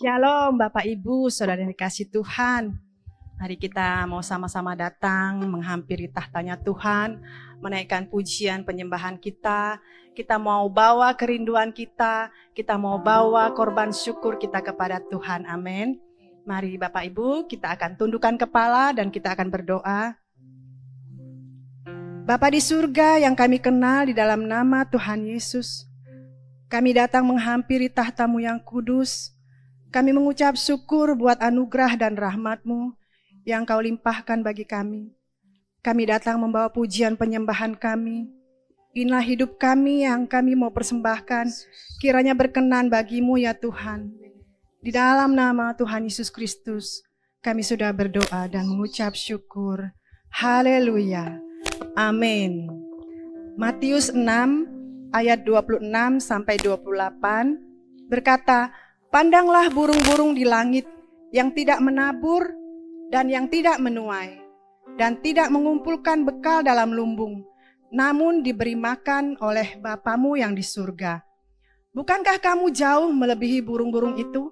Shalom Bapak Ibu, Saudara yang dikasih Tuhan. Hari kita mau sama-sama datang menghampiri tahtanya Tuhan, menaikkan pujian penyembahan kita. Kita mau bawa kerinduan kita mau bawa korban syukur kita kepada Tuhan. Amin. Mari Bapak Ibu, kita akan tundukkan kepala dan kita akan berdoa. Bapa di surga yang kami kenal di dalam nama Tuhan Yesus, kami datang menghampiri tahta-Mu yang kudus. Kami mengucap syukur buat anugerah dan rahmat-Mu yang Kau limpahkan bagi kami. Kami datang membawa pujian penyembahan kami. Inilah hidup kami yang kami mau persembahkan. Kiranya berkenan bagi-Mu ya Tuhan. Di dalam nama Tuhan Yesus Kristus, kami sudah berdoa dan mengucap syukur. Haleluya. Amin. Matius 6 ayat 26 sampai 28 berkata, "Pandanglah burung-burung di langit yang tidak menabur dan yang tidak menuai dan tidak mengumpulkan bekal dalam lumbung, namun diberi makan oleh Bapamu yang di surga. Bukankah kamu jauh melebihi burung-burung itu?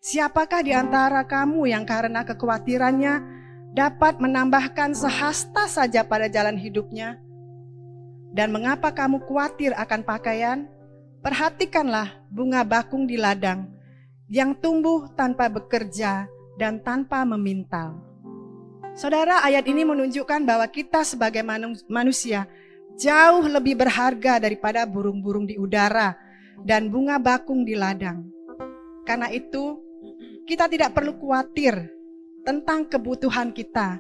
Siapakah di antara kamu yang karena kekhawatirannya dapat menambahkan sehasta saja pada jalan hidupnya? Dan mengapa kamu khawatir akan pakaian? Perhatikanlah bunga bakung di ladang yang tumbuh tanpa bekerja dan tanpa memintal." Saudara, ayat ini menunjukkan bahwa kita sebagai manusia jauh lebih berharga daripada burung-burung di udara dan bunga bakung di ladang. Karena itu, kita tidak perlu khawatir tentang kebutuhan kita.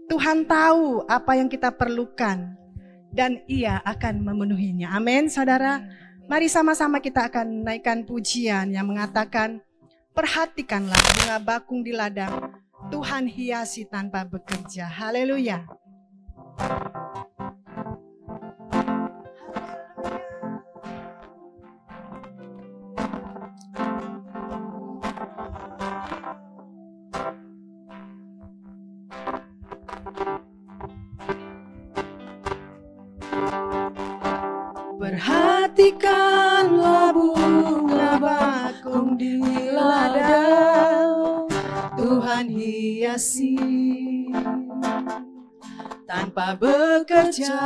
Tuhan tahu apa yang kita perlukan dan Ia akan memenuhinya. Amin, saudara. Mari sama-sama kita akan naikkan pujian yang mengatakan, "Perhatikanlah bunga bakung di ladang, Tuhan hiasi tanpa bekerja." Haleluya. Perhatikanlah bunga bakung di ladang, Tuhan hiasi tanpa bekerja.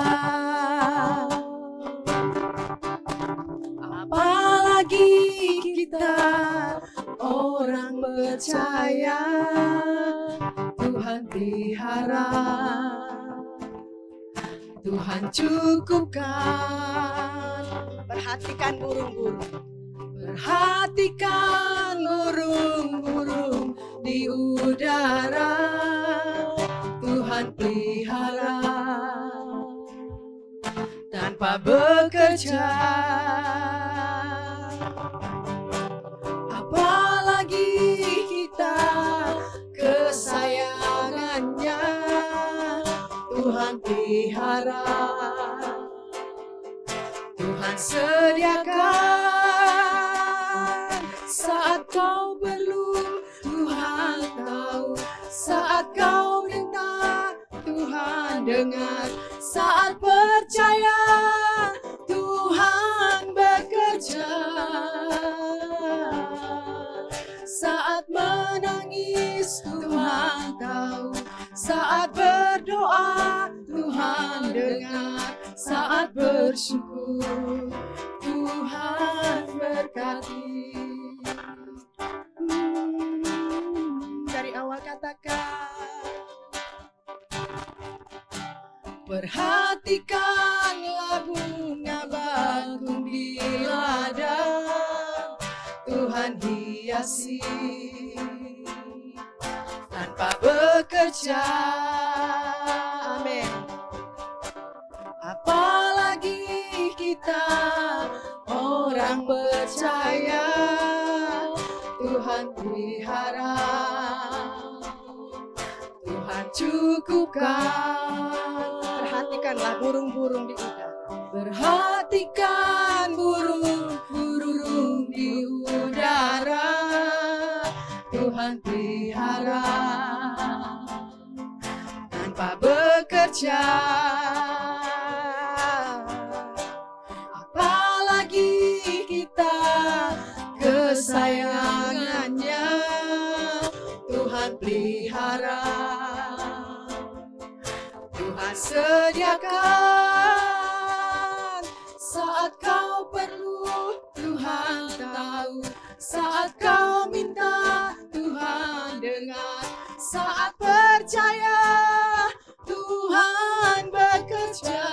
Apalagi kita orang percaya, Tuhan pelihara, Tuhan cukupkan. Perhatikan burung-burung, perhatikan burung-burung di udara, Tuhan pelihara tanpa bekerja. Apalagi kita kesayangannya, Tuhan pelihara, Tuhan sediakan saat kau perlu, Tuhan tahu saat kau minta, Tuhan dengar saat percaya, Tuhan bekerja. Saat menangis, Tuhan tahu, saat berdoa, Tuhan dengar, saat bersyukur, Tuhan berkati. Dari awal katakan, perhatikanlah bunga bakung di ladang, Tuhan hiasi tanpa bekerja. Amin. Apalagi kita orang percaya, Tuhan pelihara, Tuhan cukupkan. Perhatikanlah burung-burung di udara, perhatikan burung-burung di udara, Tuhan pelihara tanpa bekerja. Apalagi kita kesayangannya Tuhan pelihara. Tuhan sediakan saat kau perlu, Tuhan tahu saat kau minta, Tuhan dengar. Saat percaya, Tuhan bekerja.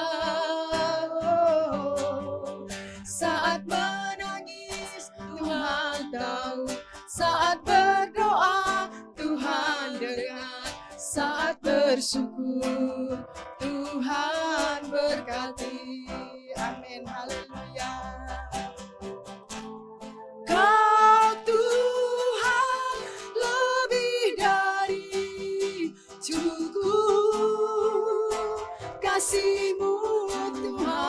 Saat menangis, Tuhan tahu. Saat berdoa, Tuhan dengar. Saat bersyukur, Tuhan berkati. Amin, haleluya. Kau Tuhan lebih dari cukup, kasih-Mu Tuhan.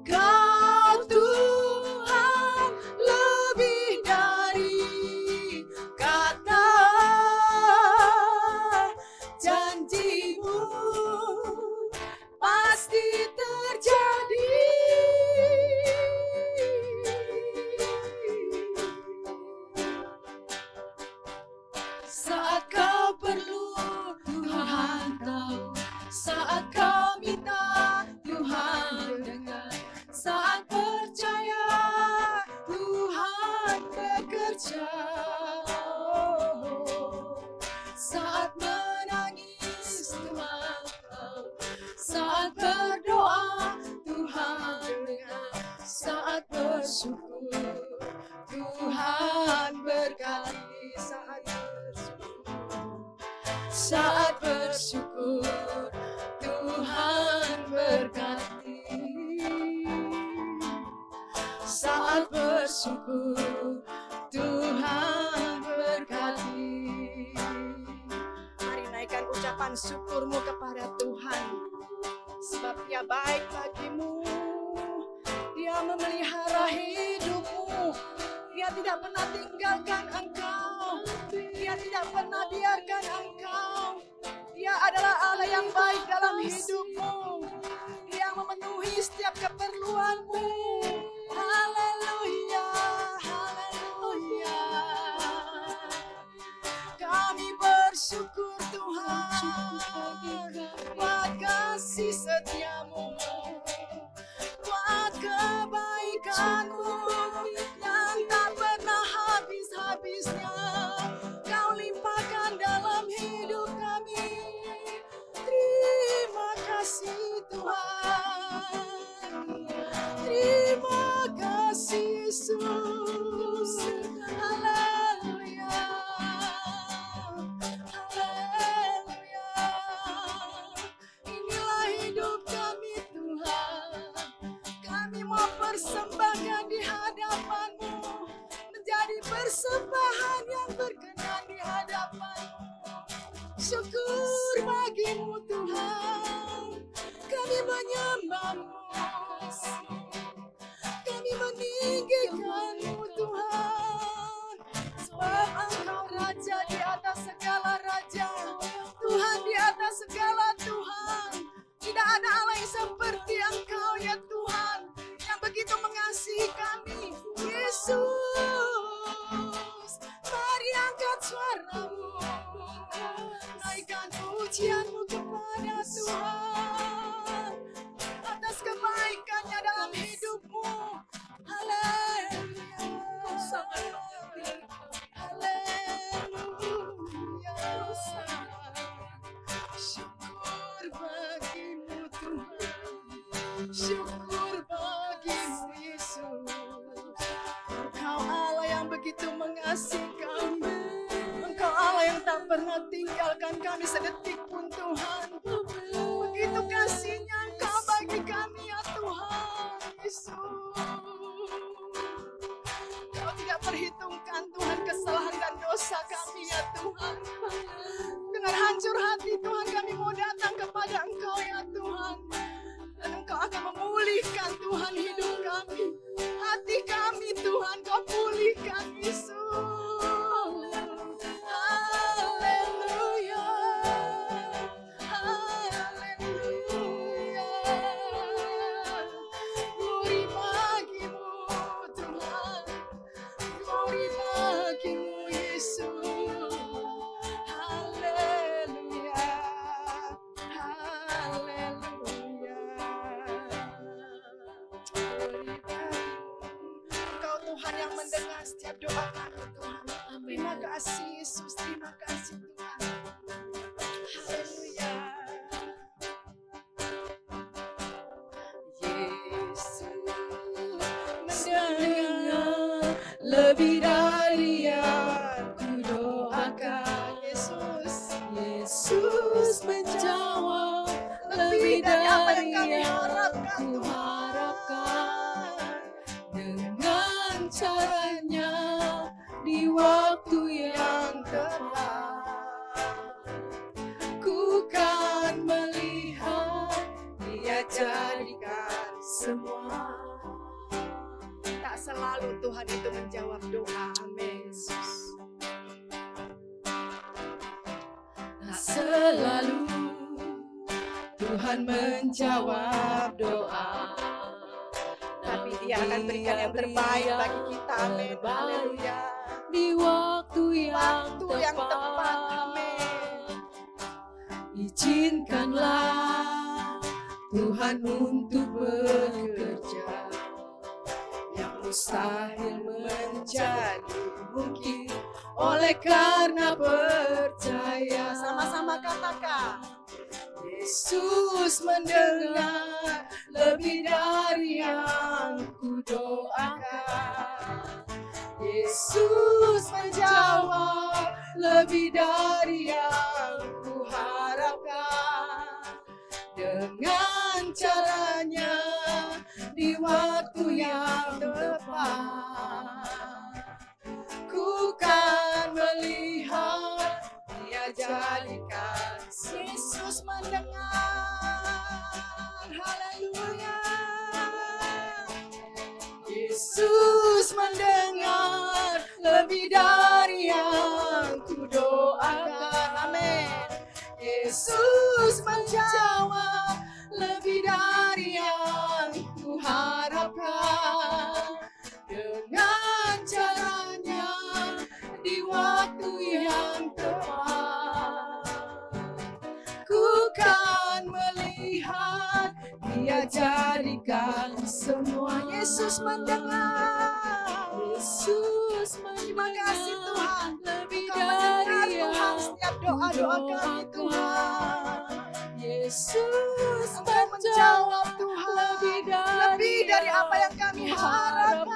Kau Tuhan lebih dari kata janji-Mu pasti terjadi. Saat kau perlu, Tuhan tahu. Saat kau minta, Tuhan dengar. Saat percaya, Tuhan bekerja. Saat menangis, Tuhan tahu. Saat berdoa, Tuhan dengar. Saat bersyukur, Tuhan berkati. Saat bersyukur, Tuhan berkati. Saat bersyukur, Tuhan berkati. Mari naikkan ucapan syukurmu kepada Tuhan, sebab Dia baik bagimu. Dia memelihara hidupmu. Dia tidak pernah tinggalkan engkau. Dia tidak pernah biarkan engkau. Dia adalah Allah yang baik dalam hidupmu. Dia memenuhi setiap keperluanmu. Haleluya, haleluya. Kami bersyukur Tuhan buat kasih setia-Mu, buat kebaikan-Mu yang tak pernah habis-habisnya. Kau limpahkan dalam hidup kami. Terima kasih Tuhan. Terima kasih Yesus. Haleluya. Haleluya. Inilah hidup kami Tuhan. Kami mau persembahkan di hadapan-Mu, menjadi persembahan yang berkenan di hadapan-Mu. Syukur bagi-Mu Tuhan. Kami menyembah-Mu, kami meninggikan-Mu Tuhan. Sebab Engkau Raja di atas segala raja, Tuhan di atas segala Tuhan. Tidak ada Allah yang seperti Engkau ya Tuhan, yang begitu mengasihi kami. Yesus, mari angkat suara-Mu, naikkan pujian-Mu kepada Tuhan atas kebaikan-Nya dalam hidup-Mu. Haleluya, haleluya. Syukur bagi-Mu Tuhan, syukur bagi-Mu Yesus. Engkau Allah yang begitu mengasihi kami. Engkau Allah yang tak pernah tinggalkan kami sedetik pun Tuhan. Begitu kasih-Nya Engkau bagi kami ya Tuhan Yesus. Kau tidak perhitungkan Tuhan kesalahan dan dosa kami ya Tuhan. Dengan hancur hati Tuhan kami mau datang kepada Engkau ya Tuhan. Dan Engkau akan memulihkan Tuhan hidup kami. Hati kami Tuhan Kau pulihkan Yesus. Haleluya, haleluya. mendengar setiap doa kami Tuhan. Terima kasih Yesus, terima kasih Tuhan. Haleluya. Yesus mendengar lebih dari yang kudoakan. Yesus menjawab lebih dari apa yang kami harapkan Tuhan. Dengan caranya di waktu yang tepat, ku kan melihat Dia jadikan semua. Tak selalu Tuhan itu menjawab doa. Amin. Tak selalu Tuhan menjawab doa, tapi Dia akan berikan yang terbaik bagi kita. Amin. Haleluya. Di waktu yang tepat. Amin. Izinkanlah Tuhan untuk bekerja, yang mustahil menjadi mungkin oleh karena percaya. Sama-sama katakan. Yesus mendengar lebih dari yang kudoakan. Yesus menjawab lebih dari yang kuharapkan. Dengan caranya di waktu yang tepat, ku kan melihat Dia jadikan. Yesus mendengar. Haleluya. Yesus mendengar lebih dari yang kudoakan. Amin. Yesus menjawab lebih dari yang kuharapkan. Dengan caranya di waktu yang tepat, ku kan melihat Dia jadikan semua. Yesus mendengar. Yesus mendengar. Terima kasih Tuhan. Lebih dari Tuhan setiap doa-doa kami Tuhan. Yesus menjawab Tuhan lebih dari apa yang kami harapkan.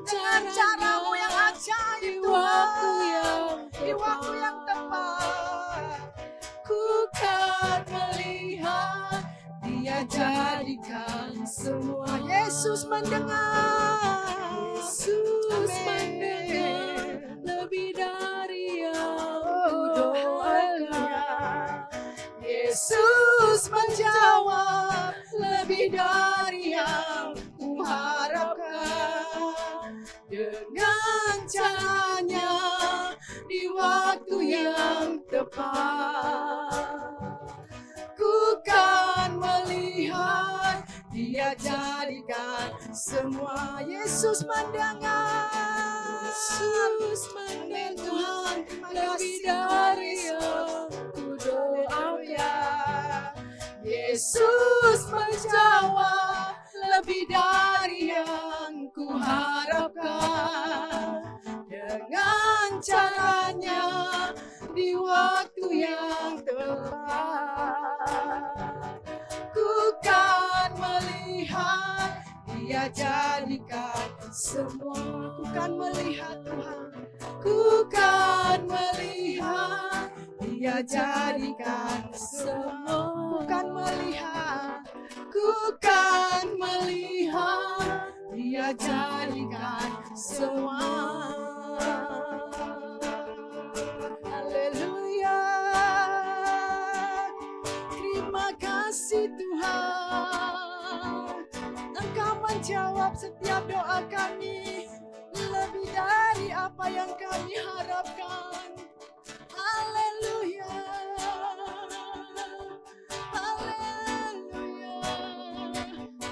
Dengan cara-Mu yang ajaib Tuhan, di waktu yang tepat, ku kan melihat Dia jadikan semua. Yesus mendengar. Yesus mendengar lebih dari yang kudoakan. Yesus menjawab lebih dari yang kuharapkan. Dengan caranya di waktu yang tepat, ku kan melihat Dia jadikan semua. Yesus mendengar. Yesus mendengar Tuhan. Lebih dari yang kudoakan. Yesus menjawab lebih dari yang kuharapkan. Dengan caranya di waktu yang tepat, ku kan melihat Dia jadikan semua. Ku kan melihat Tuhan. Ku kan melihat Dia jadikan semua. Ku kan melihat. Ku kan melihat Dia jadikan semua. Haleluya. Terima kasih Tuhan. Engkau menjawab setiap doa kami lebih dari apa yang kami harapkan. Haleluya. Haleluya.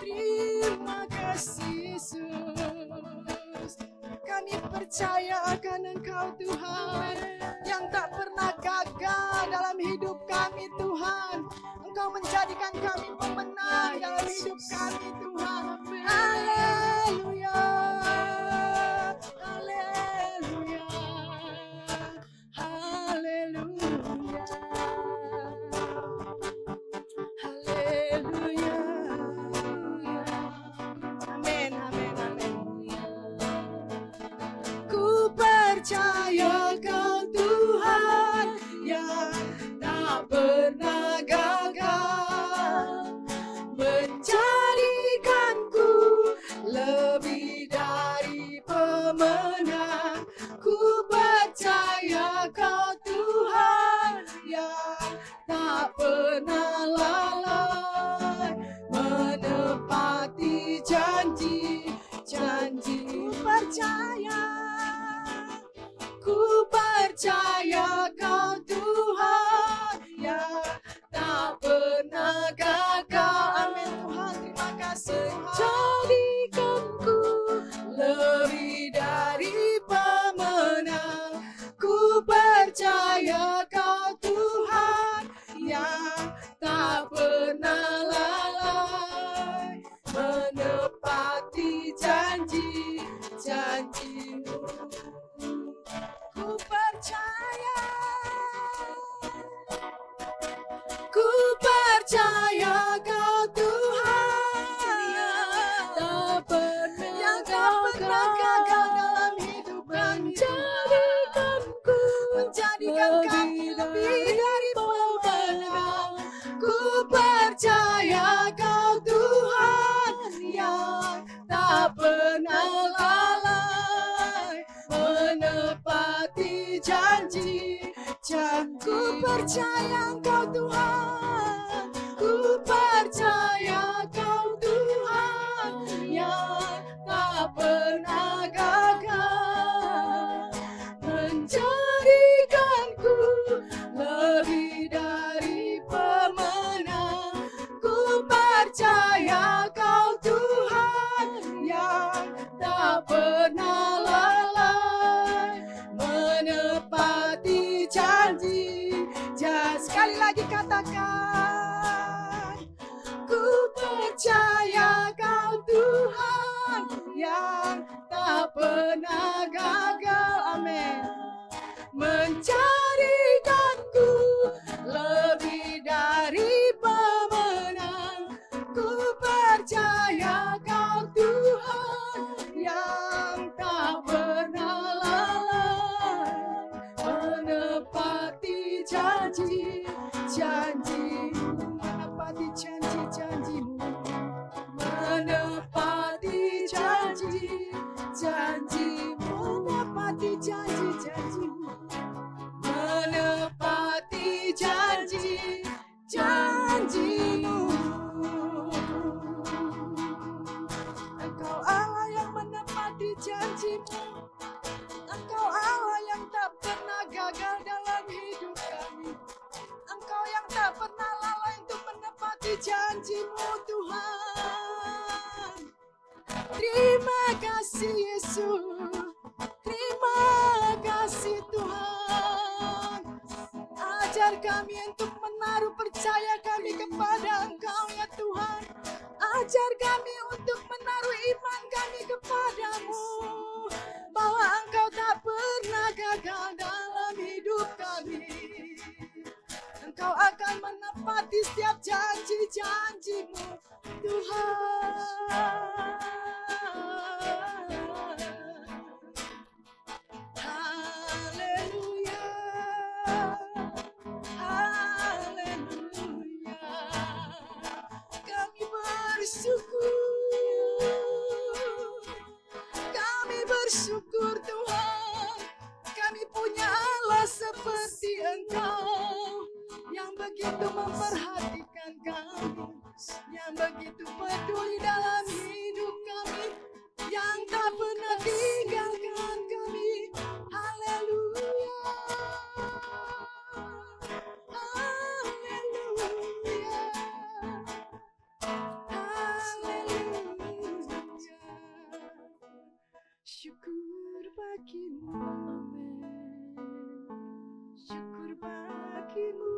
Terima kasih Yesus. Kami percaya akan Engkau Tuhan yang tak pernah gagal dalam hidup kami Tuhan. Engkau menjadikan kami pemenang dalam hidup kami Tuhan. Haleluya. percaya Engkau Tuhan, ku percaya Kau Tuhan yang tak pernah gagal, menjadikanku lebih dari pemenang. Ku percaya Kau Tuhan yang tak pernah lalai, menepati janji. Sekali lagi katakan, ku percaya Kau Tuhan yang tak pernah gagal. Amin. Menjadikanku lebih dari pemenang. Ku percaya Kau Tuhan yang tak pernah lalai, menepati janji-janjimu, menepati janji-janjimu, menepati janji-janjimu, menepati janji-janjimu, menepati janji-janjimu. Engkau Allah yang menepati janjimu, Engkau Allah yang tak pernah gagal dalam hidup kami, Engkau yang tak pernah lalai untuk menepati janjimu Tuhan. Terima kasih Yesus, terima kasih Tuhan. Ajar kami untuk menaruh percaya kami kepada Engkau ya Tuhan. Ajar kami untuk menaruh iman kami kepadamu, bahwa Engkau tak pernah gagal dalam hidup kami. Engkau akan menepati setiap janji-janjimu Tuhan. Haleluya, haleluya. Kami bersyukur Tuhan, kami punya Allah seperti Engkau, yang begitu memperhatikan kami, yang begitu peduli dalam hidup kami, yang tak pernah tinggalkan kami. Haleluya, haleluya, haleluya. Syukur bagimu, amin. Syukur bagimu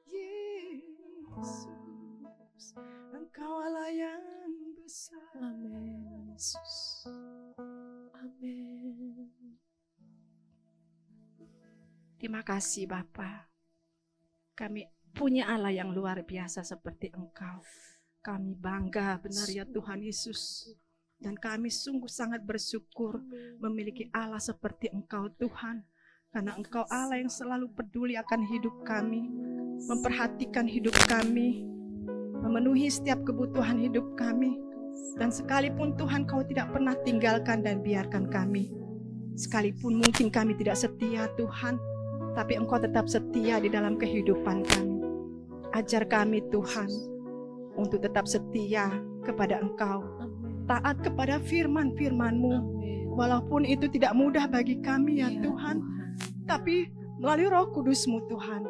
Yesus, Engkau Allah yang besar. Amin Yesus, amin. Terima kasih Bapa. Kami punya Allah yang luar biasa seperti Engkau. Kami bangga benar ya Tuhan Yesus. Dan kami sungguh sangat bersyukur memiliki Allah seperti Engkau Tuhan. Karena Engkau Allah yang selalu peduli akan hidup kami, memperhatikan hidup kami, memenuhi setiap kebutuhan hidup kami. Dan sekalipun Tuhan Kau tidak pernah tinggalkan dan biarkan kami. Sekalipun mungkin kami tidak setia Tuhan, tapi Engkau tetap setia di dalam kehidupan kami. Ajar kami Tuhan untuk tetap setia kepada Engkau, taat kepada firman-Firman-Mu, walaupun itu tidak mudah bagi kami ya Tuhan, tapi melalui Roh Kudus-Mu Tuhan,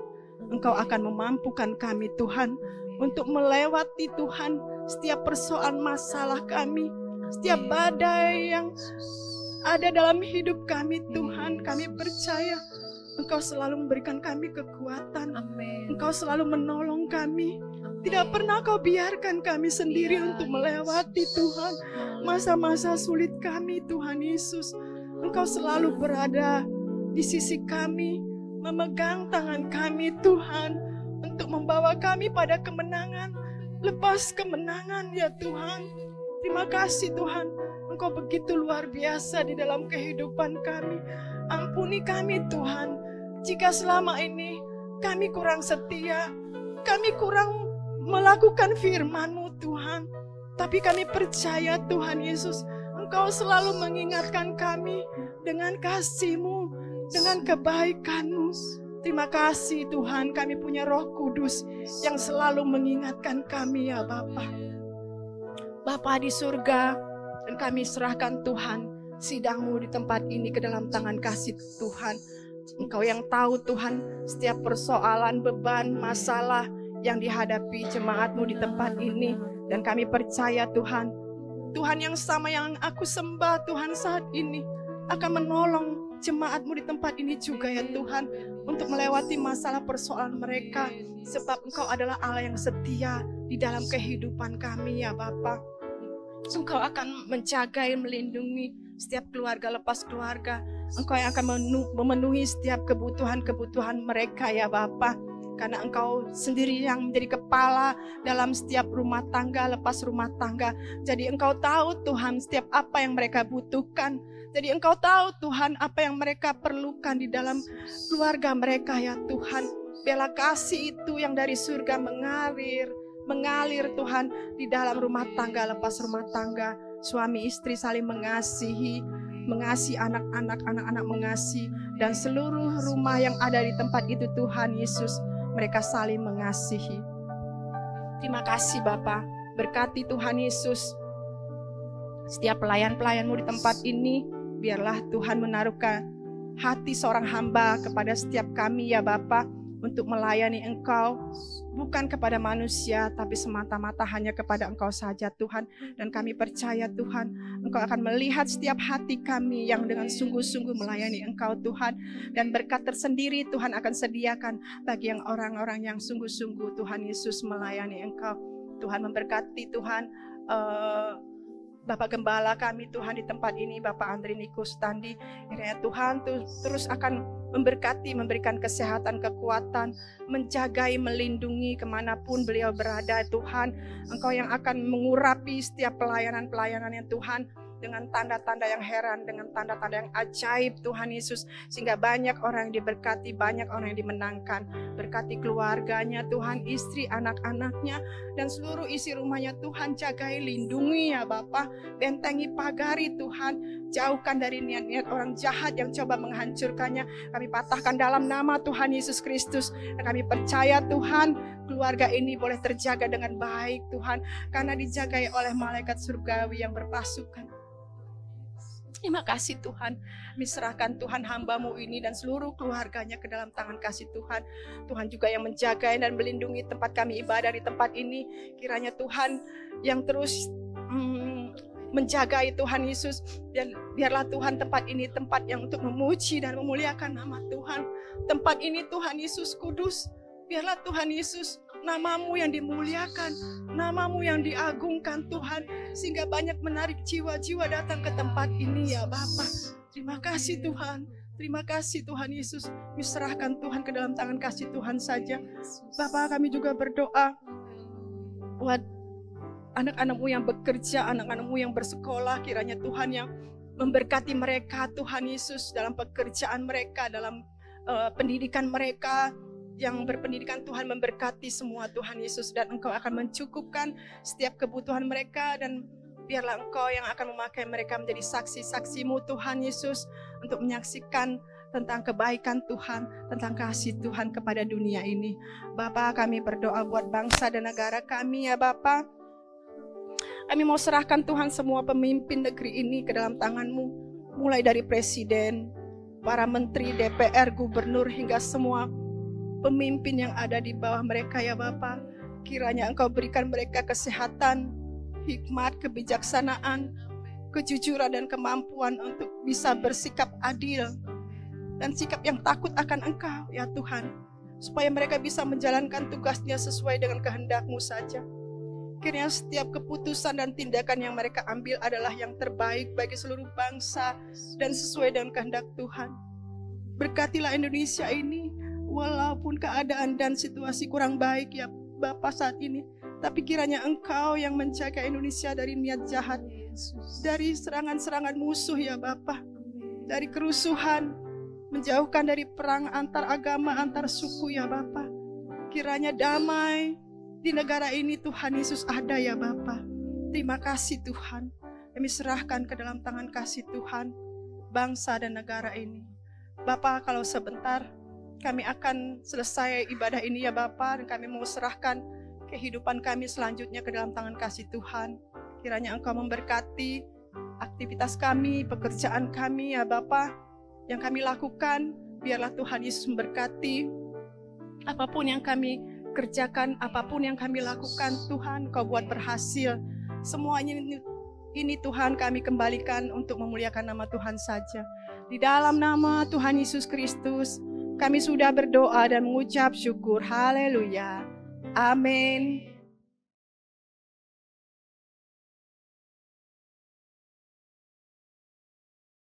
Engkau akan memampukan kami Tuhan untuk melewati Tuhan setiap persoalan masalah kami, setiap badai yang ada dalam hidup kami Tuhan. Kami percaya Engkau selalu memberikan kami kekuatan. Engkau selalu menolong kami. Tidak pernah Kau biarkan kami sendiri untuk melewati Tuhan masa-masa sulit kami Tuhan Yesus. Engkau selalu berada di sisi kami, memegang tangan kami Tuhan, untuk membawa kami pada kemenangan, lepas kemenangan ya Tuhan. Terima kasih Tuhan, Engkau begitu luar biasa di dalam kehidupan kami. Ampuni kami Tuhan, jika selama ini kami kurang setia, kami kurang melakukan firman-Mu Tuhan. Tapi kami percaya Tuhan Yesus, Engkau selalu mengingatkan kami dengan kasih-Mu, dengan kebaikan-Mu. Terima kasih Tuhan, kami punya Roh Kudus yang selalu mengingatkan kami ya Bapa. Bapa di surga, dan kami serahkan Tuhan sidang-Mu di tempat ini ke dalam tangan kasih Tuhan. Engkau yang tahu Tuhan setiap persoalan, beban, masalah yang dihadapi jemaat-Mu di tempat ini. Dan kami percaya Tuhan, Tuhan yang sama yang aku sembah Tuhan saat ini akan menolong jemaat-Mu di tempat ini juga ya Tuhan, untuk melewati masalah persoalan mereka. Sebab Engkau adalah Allah yang setia di dalam kehidupan kami ya Bapa. Engkau akan menjaga dan melindungi setiap keluarga lepas keluarga. Engkau yang akan memenuhi setiap kebutuhan-kebutuhan mereka ya Bapa. Karena Engkau sendiri yang menjadi kepala dalam setiap rumah tangga lepas rumah tangga. Jadi Engkau tahu Tuhan setiap apa yang mereka butuhkan. Jadi Engkau tahu Tuhan apa yang mereka perlukan di dalam keluarga mereka ya Tuhan. Biarlah kasih itu yang dari surga mengalir Tuhan di dalam rumah tangga lepas rumah tangga. Suami istri saling mengasihi anak-anak mengasihi, dan seluruh rumah yang ada di tempat itu Tuhan Yesus, mereka saling mengasihi. Terima kasih Bapa, berkati Tuhan Yesus setiap pelayan-pelayan-Mu di tempat ini. Biarlah Tuhan menaruhkan hati seorang hamba kepada setiap kami ya Bapa, untuk melayani Engkau, bukan kepada manusia, tapi semata-mata hanya kepada Engkau saja Tuhan. Dan kami percaya Tuhan, Engkau akan melihat setiap hati kami yang dengan sungguh-sungguh melayani Engkau Tuhan. Dan berkat tersendiri Tuhan akan sediakan bagi yang orang-orang yang sungguh-sungguh Tuhan Yesus melayani Engkau. Tuhan memberkati Tuhan, Bapak Gembala kami Tuhan di tempat ini, Bapak Andri Nikustandi. Kiranya Tuhan terus akan memberkati, memberikan kesehatan, kekuatan, menjagai, melindungi kemanapun beliau berada Tuhan. Engkau yang akan mengurapi setiap pelayanan-pelayanannya Tuhan, dengan tanda-tanda yang heran, dengan tanda-tanda yang ajaib Tuhan Yesus. Sehingga banyak orang yang diberkati, banyak orang yang dimenangkan. Berkati keluarganya Tuhan, istri, anak-anaknya, dan seluruh isi rumahnya Tuhan. Jagai, lindungi ya Bapa, bentengi, pagari Tuhan. Jauhkan dari niat-niat orang jahat yang coba menghancurkannya. Kami patahkan dalam nama Tuhan Yesus Kristus. Dan kami percaya Tuhan, keluarga ini boleh terjaga dengan baik Tuhan, karena dijagai oleh malaikat surgawi yang berpasukan. Terima kasih Tuhan, kami serahkan Tuhan hamba-Mu ini dan seluruh keluarganya ke dalam tangan kasih Tuhan. Tuhan juga yang menjaga dan melindungi tempat kami ibadah di tempat ini. Kiranya Tuhan yang terus menjagai Tuhan Yesus, dan biarlah Tuhan tempat ini tempat yang untuk memuji dan memuliakan nama Tuhan. Tempat ini Tuhan Yesus kudus, biarlah Tuhan Yesus nama-Mu yang dimuliakan, nama-Mu yang diagungkan Tuhan, sehingga banyak menarik jiwa-jiwa datang ke tempat ini ya Bapa. Terima kasih Tuhan, terima kasih Tuhan Yesus. Kami serahkan Tuhan ke dalam tangan kasih Tuhan saja. Bapa, kami juga berdoa buat anak-anak-Mu yang bekerja, anak-anak-Mu yang bersekolah. Kiranya Tuhan yang memberkati mereka Tuhan Yesus dalam pekerjaan mereka, dalam pendidikan mereka. Yang berpendidikan Tuhan memberkati semua Tuhan Yesus, dan Engkau akan mencukupkan setiap kebutuhan mereka, dan biarlah Engkau yang akan memakai mereka menjadi saksi-saksi-Mu Tuhan Yesus, untuk menyaksikan tentang kebaikan Tuhan, tentang kasih Tuhan kepada dunia ini. Bapa, kami berdoa buat bangsa dan negara kami ya Bapa. Kami mau serahkan Tuhan semua pemimpin negeri ini ke dalam tangan-Mu, mulai dari presiden, para menteri, DPR, gubernur, hingga semua pemimpin yang ada di bawah mereka ya Bapa. Kiranya Engkau berikan mereka kesehatan, hikmat, kebijaksanaan, kejujuran dan kemampuan untuk bisa bersikap adil dan sikap yang takut akan Engkau ya Tuhan, supaya mereka bisa menjalankan tugasnya sesuai dengan kehendak-Mu saja. Kiranya setiap keputusan dan tindakan yang mereka ambil adalah yang terbaik bagi seluruh bangsa dan sesuai dengan kehendak Tuhan. Berkatilah Indonesia ini, walaupun keadaan dan situasi kurang baik ya Bapa saat ini, tapi kiranya Engkau yang menjaga Indonesia dari niat jahat, dari serangan-serangan musuh ya Bapa, dari kerusuhan, menjauhkan dari perang antar agama, antar suku ya Bapa. Kiranya damai di negara ini Tuhan Yesus ada ya Bapa. Terima kasih Tuhan, kami serahkan ke dalam tangan kasih Tuhan bangsa dan negara ini. Bapa, kalau sebentar kami akan selesai ibadah ini ya Bapa, dan kami mau serahkan kehidupan kami selanjutnya ke dalam tangan kasih Tuhan. Kiranya Engkau memberkati aktivitas kami, pekerjaan kami ya Bapa, yang kami lakukan. Biarlah Tuhan Yesus memberkati apapun yang kami kerjakan, apapun yang kami lakukan, Tuhan Kau buat berhasil. Semuanya ini Tuhan kami kembalikan untuk memuliakan nama Tuhan saja. Di dalam nama Tuhan Yesus Kristus, kami sudah berdoa dan mengucap syukur. Haleluya. Amin.